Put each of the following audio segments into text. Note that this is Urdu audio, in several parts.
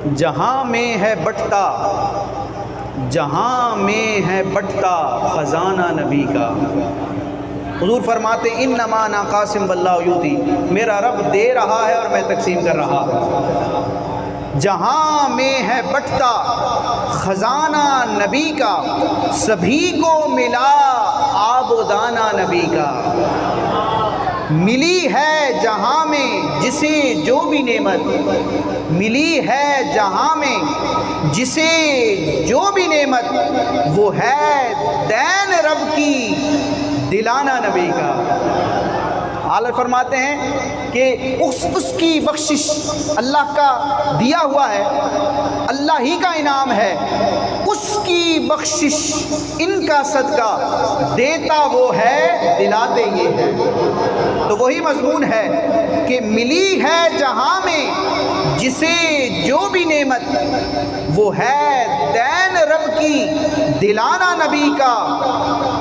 جہاں میں ہے بٹتا، جہاں میں ہے بٹتا خزانہ نبی کا۔ حضور فرماتے انما انا قاسم واللہ یؤتی، میرا رب دے رہا ہے اور میں تقسیم کر رہا ہوں۔ جہاں میں ہے بٹتا خزانہ نبی کا، سبھی کو ملا آب و دانہ نبی کا۔ ملی ہے جہاں میں جسے جو بھی نعمت، ملی ہے جہاں میں جسے جو بھی نعمت، وہ ہے دین رب کی دلانہ نبی کا۔ اعلیٰ فرماتے ہیں کہ اس کی بخشش اللہ کا دیا ہوا ہے، اللہ ہی کا انعام ہے، اس کی بخشش ان کا صدقہ دیتا وہ ہے دلاتے یہ ہے۔ تو وہی مضمون ہے کہ ملی ہے جہاں میں جسے جو بھی نعمت، وہ ہے دین رب کی دلانہ نبی کا،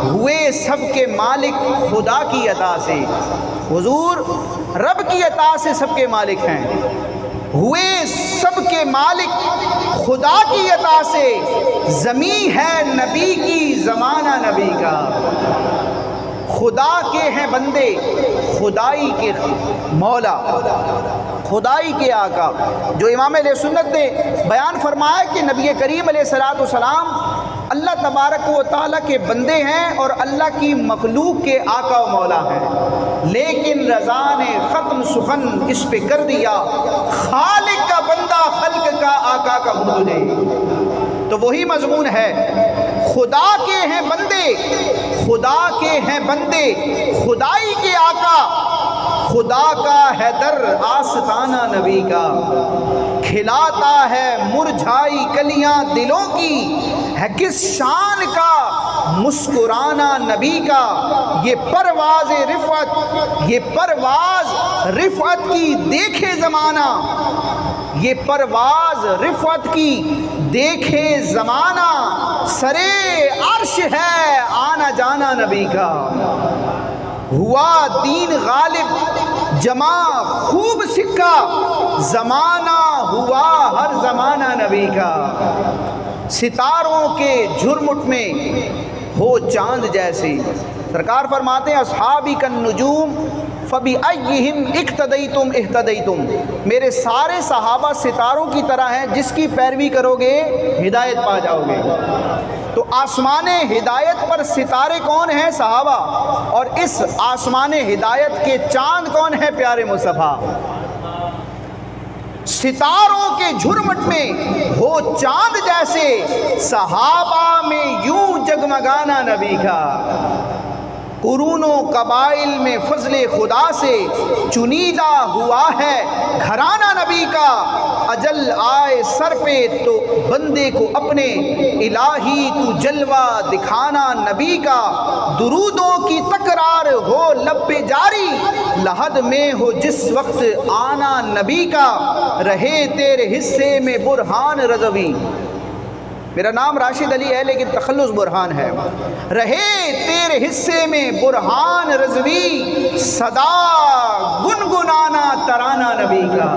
ہوئے سب کے مالک خدا کی عطا سے۔ حضور رب کی عطا سے سب کے مالک ہیں، ہوئے سب کے مالک خدا کی عطا سے، زمین ہے نبی کی زمانہ نبی کا۔ خدا کے ہیں بندے، خدائی کے مولا، خدائی کے آقا۔ جو امام علیہ سنت نے بیان فرمایا کہ نبی کریم علیہ السلام اللہ تبارک و تعالیٰ کے بندے ہیں اور اللہ کی مخلوق کے آقا و مولا ہیں، لیکن رضا نے ختم سخن اس پہ کر دیا، خالق کا بندہ خلق کا آقا کا بندے۔ تو وہی مضمون ہے، خدا کے ہیں بندے، خدا کے ہیں بندے، خدائی کے آقا، خدا کا ہے در آستانہ نبی کا۔ کھلاتا ہے مرجھائی کلیاں دلوں کی، ہے کس شان کا مسکرانا نبی کا۔ یہ پرواز رفعت، یہ پرواز رفعت کی دیکھے زمانہ، یہ پرواز رفعت کی دیکھے زمانہ، سرے عرش ہے آنا جانا نبی کا۔ ہوا دین غالب جمع خوب سکہ، زمانہ ہوا ہر زمانہ نبی کا۔ ستاروں کے جھرمٹ میں ہو چاند جیسے، سرکار فرماتے ہیں اصحابی کالنجوم فبأیہم اقتدیتم اہتدیتم، میرے سارے صحابہ ستاروں کی طرح ہیں، جس کی پیروی کرو گے ہدایت پا جاؤ گے۔ تو آسمان ہدایت پر ستارے کون ہیں؟ صحابہ، اور اس آسمان ہدایت کے چاند کون ہیں؟ پیارے مصطفیٰ۔ ستاروں کے جھرمٹ میں ہو چاند جیسے، صحابہ میں یوں جگمگانا نبی کا۔ قرون و قبائل میں فضل خدا سے چنیدہ ہوا ہے گھرانہ نبی کا۔ اجل آئے سر پہ تو بندے کو اپنے، الہی تو جلوہ دکھانا نبی کا۔ درودوں کی تکرار ہو لب پہ جاری، لحد میں ہو جس وقت آنا نبی کا۔ رہے تیرے حصے میں برہان رضوی، میرا نام راشد علی ہے لیکن تخلص برہان ہے۔ رہے تیرے حصے میں برہان رضوی، صدا گنگنانا ترانہ نبی کا۔